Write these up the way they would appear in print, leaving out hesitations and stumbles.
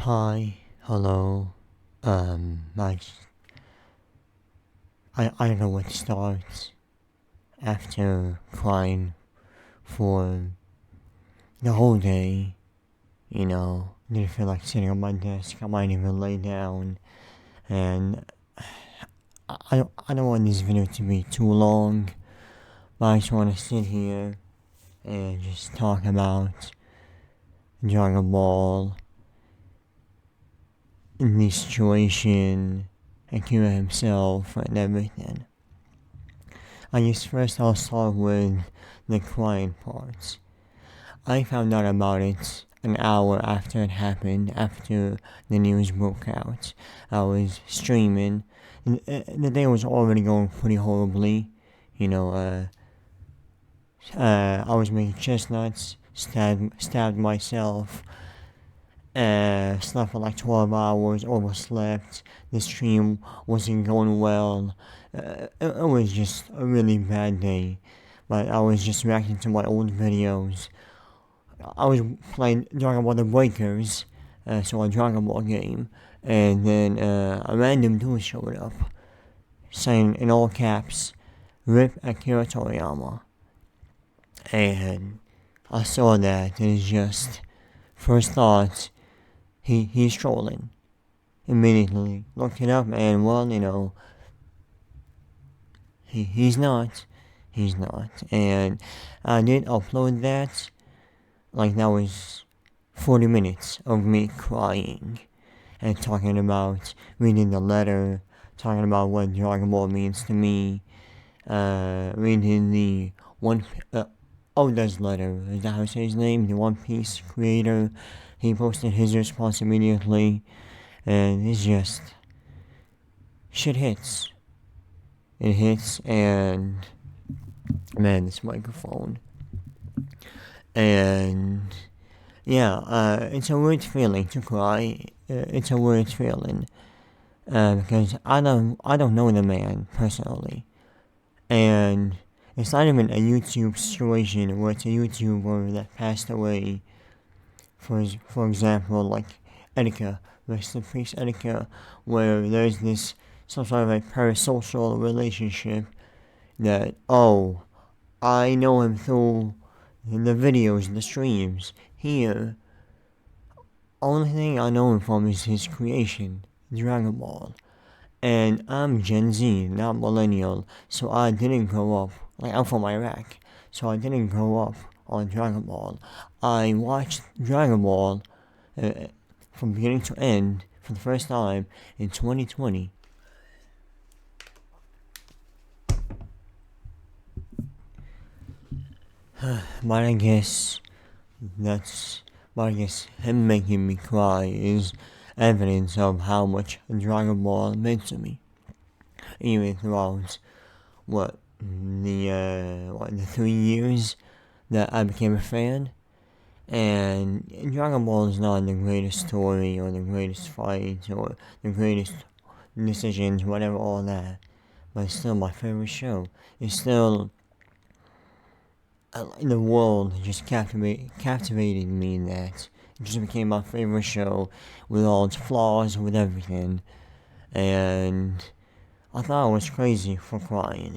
Hi, hello. I, I don't know where to start after crying for the whole day. Didn't feel like sitting on my desk. I might even lay down. And I don't want this video to be too long, but I just want to sit here and just talk about Dragon Ball in the situation, Akira himself, and everything. I'll start with the crying parts. I found out about it an hour after it happened, after the news broke out. I was streaming, and the day was already going pretty horribly. You know, I was making chestnuts, stabbed myself, slept for like 12 hours, overslept. The stream wasn't going well. It was just a really bad day. But I was just reacting to my old videos. I was playing Dragon Ball The Breakers, so a Dragon Ball game, and then a random dude showed up, saying in all caps, "Rip Akira Toriyama." And I saw that, and it's just, first thought, he's trolling. Immediately looked it up, and well, he's not. He's not. And I did upload that. Like, that was 40 minutes of me crying and talking about reading the letter, talking about what Dragon Ball means to me, reading the Oda's letter, is that how you say his name? The One Piece creator. He posted his response immediately, and it's just, shit hits. It hits, and man, this microphone. And yeah, it's a weird feeling to cry. It's a weird feeling because I don't know the man personally, and it's not even a YouTube situation where it's a YouTuber that passed away. For example, like Etika, rest in peace, Etika, where there's this some sort of a parasocial relationship that I know him through the videos, the streams. Here, only thing I know him from is his creation, Dragon Ball. And I'm Gen Z, not millennial, so I didn't grow up, like I'm from Iraq, so I didn't grow up on Dragon Ball. I watched Dragon Ball uh, from beginning to end for the first time in 2020. But I guess that's, but I guess him making me cry is evidence of how much Dragon Ball meant to me. Even throughout the 3 years that I became a fan. And Dragon Ball is not the greatest story or the greatest fight or the greatest decisions, whatever, all that. But it's still my favorite show. It's still the world just captivated me in that. It just became my favorite show with all its flaws, with everything. And I thought I was crazy for crying.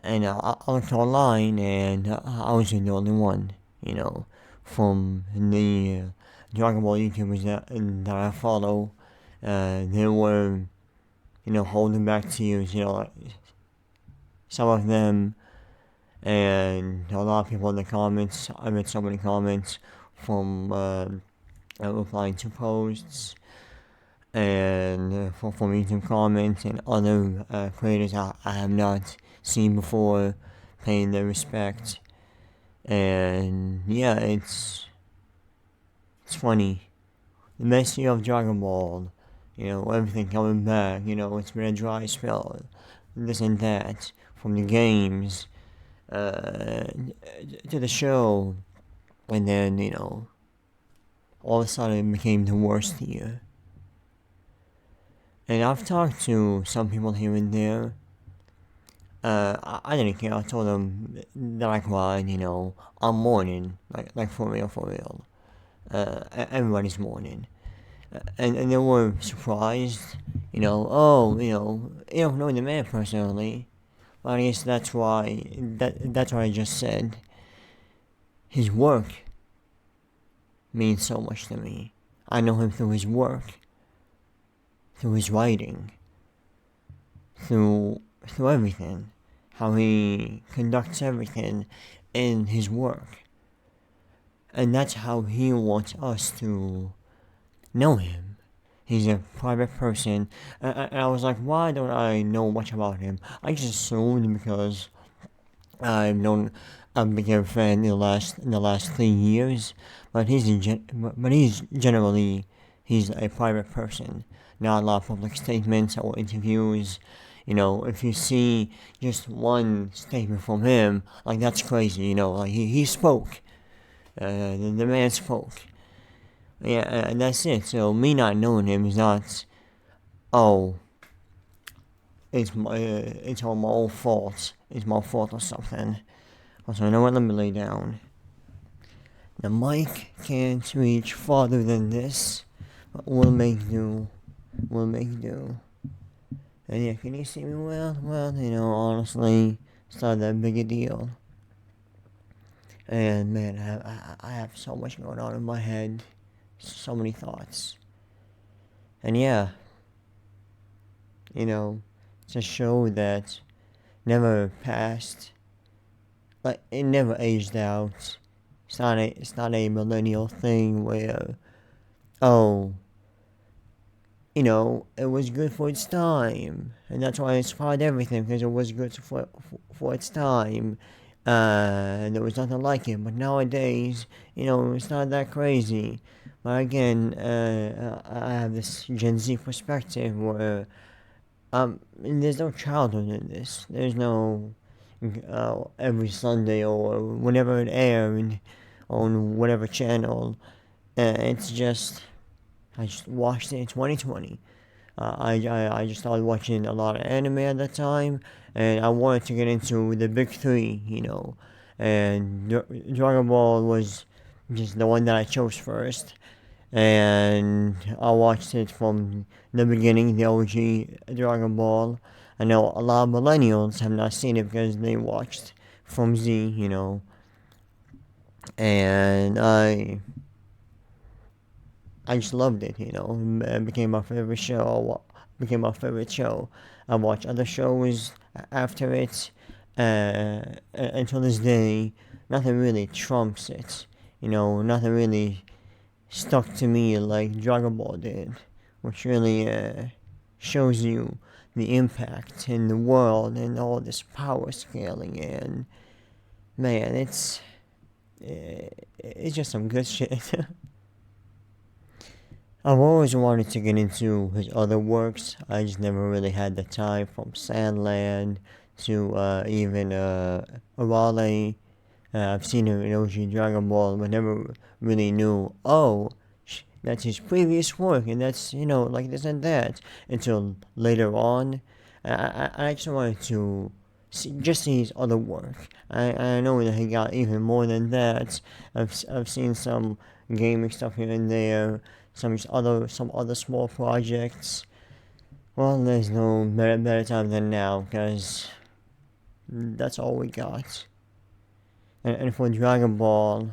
And I looked online and I wasn't the only one, from the Dragon Ball YouTubers that I follow. They were, holding back tears, some of them, and a lot of people in the comments. I read so many comments from replying to posts and from YouTube comments and other creators I have not seen before, paying their respect. And yeah, it's funny. The mystery of Dragon Ball, everything coming back, it's been a dry spell, this and that, from the games, to the show, and then, all of a sudden it became the worst year. And I've talked to some people here and there. I didn't care. I told them that I cried, I'm mourning, like for real, for real. everybody's mourning. And they were surprised, oh, you don't know the man personally. Well, I guess that's why I just said. His work means so much to me. I know him through his work, through his writing, through everything. How he conducts everything in his work. And that's how he wants us to know him. He's a private person. And I was like, why don't I know much about him? I just assumed because I've became a fan in the last 3 years, but he's generally he's a private person. Not a lot of public statements or interviews. If you see just one statement from him, like that's crazy. Like he spoke. The man spoke. Yeah, and that's it. So me not knowing him is not, oh, it's all my own fault. It's my fault or something. Also, you know what? Let me lay down. The mic can't reach farther than this, but we'll make do. We'll make do. And yeah, can you see me well? Well, honestly, it's not that big a deal. And man, I have so much going on in my head. So many thoughts. And yeah, it's a show that never passed. Like, it never aged out. It's not a millennial thing where, oh, it was good for its time, and that's why it inspired everything, because it was good for its time, and there was nothing like it. But nowadays, it's not that crazy. But again, I have this Gen Z perspective where, there's no childhood in this. There's no, every Sunday or whenever it aired on whatever channel. It's just, I just watched it in 2020. I just started watching a lot of anime at that time, and I wanted to get into the big three, and Dragon Ball was just the one that I chose first, and I watched it from the beginning, the OG Dragon Ball. I know a lot of millennials have not seen it because they watched from Z, and I just loved it, It became my favorite show. Became my favorite show. I watched other shows after it. Until this day, nothing really trumps it. Nothing really stuck to me like Dragon Ball did, which really shows you the impact in the world and all this power scaling. And man, it's just some good shit. I've always wanted to get into his other works. I just never really had the time, from Sandland to even Arale. I've seen him in OG Dragon Ball, but never really knew, oh, that's his previous work, and that's, like this and that, until later on. I just wanted to see his other work. I know that he got even more than that. I've seen some gaming stuff here and there, some other small projects. Well, there's no better time than now, because that's all we got. And for Dragon Ball,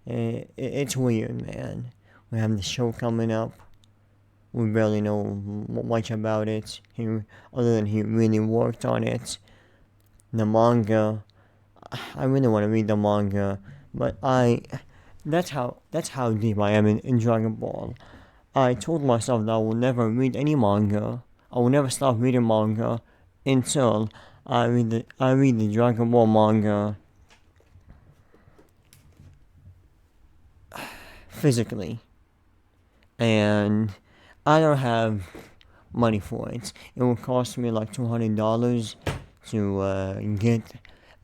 it's weird, man. We have the show coming up. We barely know much about it. Other than he really worked on it. The manga, I really want to read the manga, but that's how deep I am in Dragon Ball. I told myself that I will never read any manga. I will never stop reading manga until I read the Dragon Ball manga physically. And I don't have money for it. It will cost me like $200 to get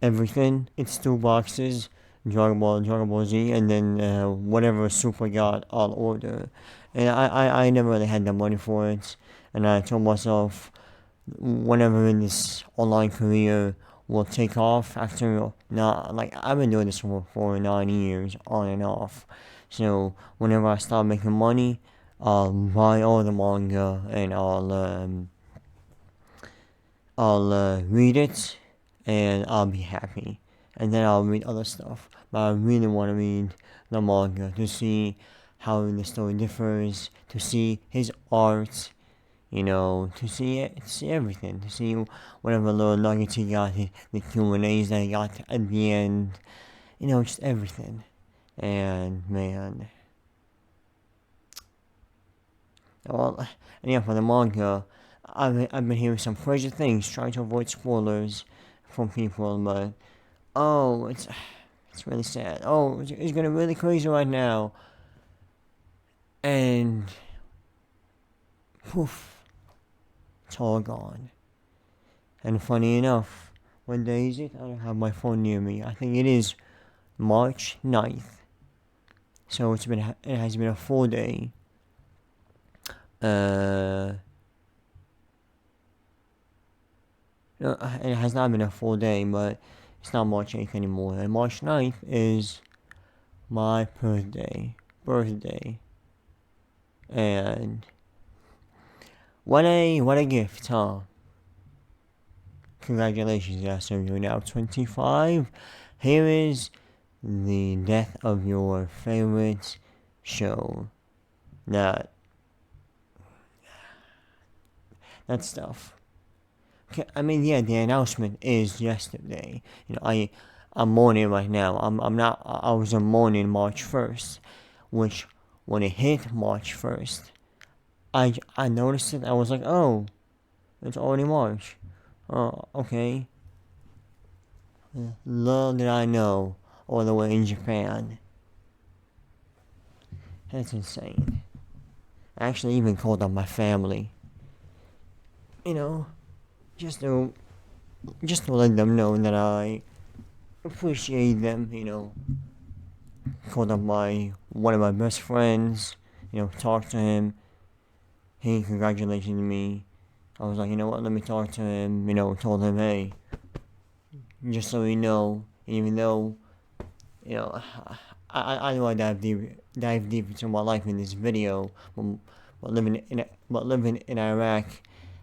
everything. It's 2 boxes, Dragon Ball, Dragon Ball Z, and then whatever Super got, I'll order. And I never really had the money for it. And I told myself, whenever this online career will take off after, I've been doing this for 9 years, on and off. So whenever I start making money, I'll buy all the manga and I'll read it and I'll be happy. And then I'll read other stuff. But I really want to read the manga to see how the story differs, to see his art, to see it, see everything, to see whatever little nuggets he got, the Q&As that he got at the end, just everything. And man, well, and yeah, for the manga, I've been hearing some crazy things, trying to avoid spoilers from people, but oh, it's really sad. Oh, it's getting really crazy right now, and poof, it's all gone. And funny enough, what day is it? I don't have my phone near me. I think it is March 9th. So it has been a full day. No, it has not been a full day, but it's not March 8th anymore. And March 9th is my birthday. And what a gift, huh? Congratulations, yes, you're now 25. Here is the death of your favorite show. That stuff. I mean, yeah, the announcement is yesterday. I'm mourning right now. I'm not. I was mourning March 1st, which when it hit March 1st, I noticed it. I was like, oh, it's already March. Oh, okay. Little did I know, all the way in Japan. That's insane. I actually even called up my family. You know, just to let them know that I appreciate them. Called up one of my best friends. Talked to him. He congratulated me. I was like, you know what? Let me talk to him. Told him, hey, just so you know, even though, I know I dive deep into my life in this video, but living in Iraq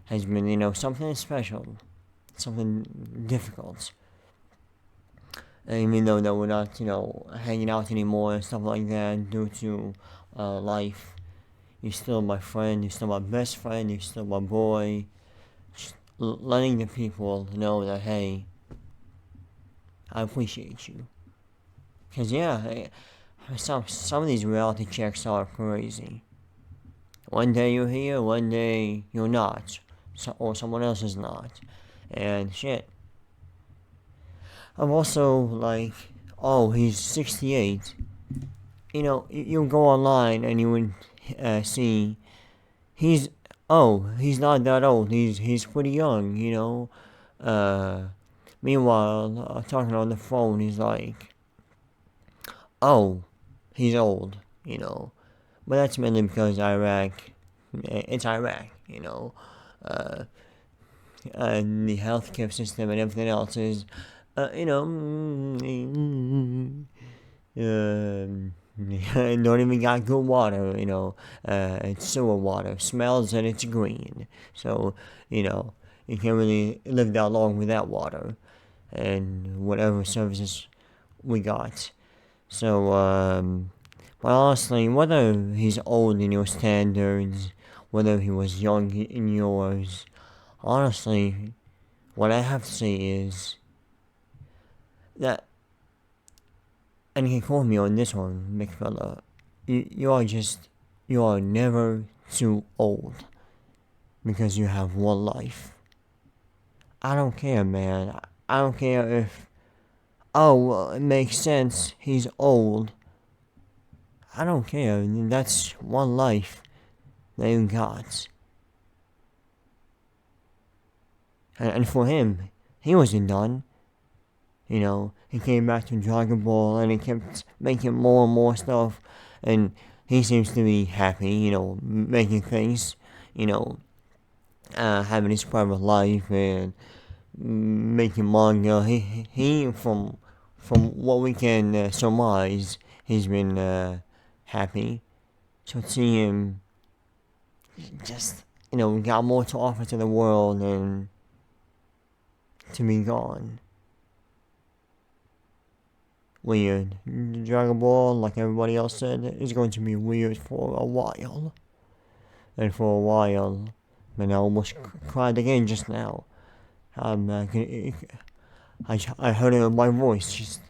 has been, something special, something difficult. And even though that we're not, hanging out anymore and stuff like that due to life, you're still my friend, you're still my best friend, you're still my boy. Just letting the people know that, hey, I appreciate you. Because, yeah, some of these reality checks are crazy. One day you're here, one day you're not. Or someone else is not. And shit. I'm also like, oh, he's 68. You'll go online and you would see he's not that old. He's pretty young. Meanwhile, talking on the phone, he's like, oh, he's old. But that's mainly because it's Iraq. And the healthcare system and everything else is, don't even got good water, it's sewer water, smells and it's green. So, you can't really live that long without water and whatever services we got. So, but honestly, whether he's old in your standards, whether he was young in yours, honestly, what I have to say is that, and you can call me on this one, big fella, you are never too old because you have one life. I don't care, man. I don't care if, well, it makes sense, he's old. I don't care, that's one life that you got. And for him, he wasn't done. He came back to Dragon Ball and he kept making more and more stuff. And he seems to be happy, making things, having his private life and making manga. He from what we can surmise, he's been happy to see him just, got more to offer to the world and to be gone. Weird. Dragon Ball, like everybody else said, is going to be weird for a while. And for a while, and I almost cried again just now. I heard it in my voice, just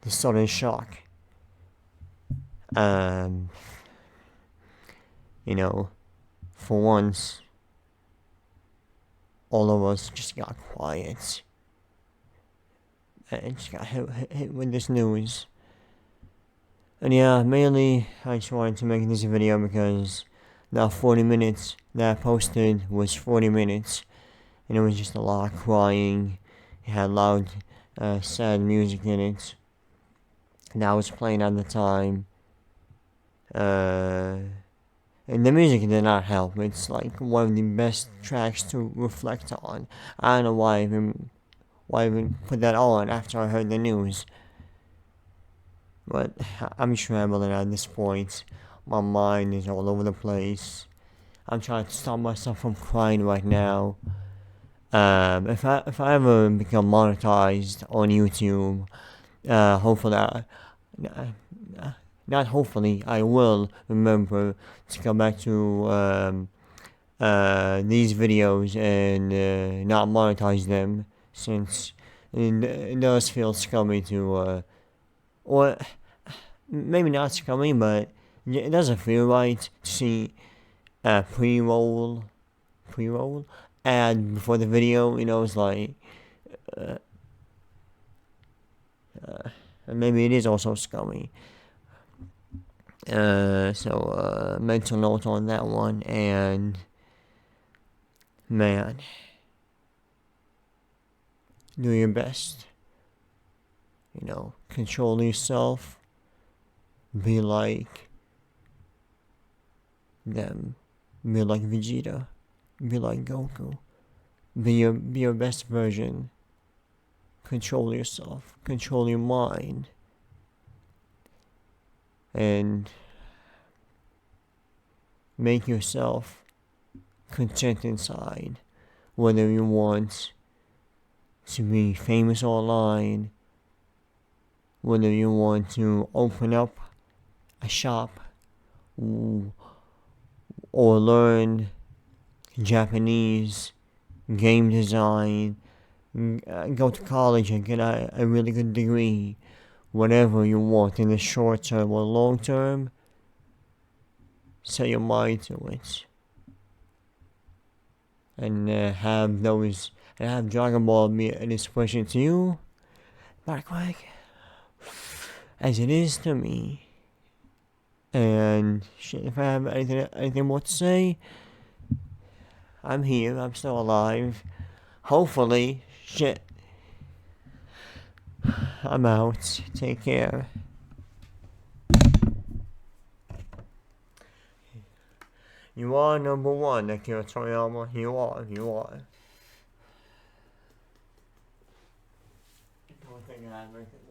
the sudden shock. For once, all of us just got quiet. And just got hit with this news. And yeah, mainly I just wanted to make this video because that 40 minutes that I posted was 40 minutes. And it was just a lot of crying. It had loud, sad music in it. That was playing at the time. And the music did not help. It's like one of the best tracks to reflect on. I don't know why I even put that on after I heard the news. But I'm scrambling at this point. My mind is all over the place. I'm trying to stop myself from crying right now. If I ever become monetized on YouTube, hopefully, not hopefully, I will remember to come back to these videos and not monetize them, since it does feel scummy to, or maybe not scummy, but it doesn't feel right to see a pre-roll ad before the video. It's like, maybe it is also scummy. Mental note on that one, and man, do your best. Control yourself. Be like them. Be like Vegeta. Be like Goku. Be your best version. Control yourself. Control your mind. And make yourself content inside. Whether you want to be famous online, whether you want to open up a shop, or learn Japanese game design, go to college and get a really good degree, whatever you want in the short term or long term, set your mind to it. And have Dragon Ball be an inspiration to you, not quick, as it is to me. And if I have anything more to say, I'm here. I'm still alive. Hopefully, I'm out. Take care. You are number one, Akira Toriyama. You are. I don't think I have anything.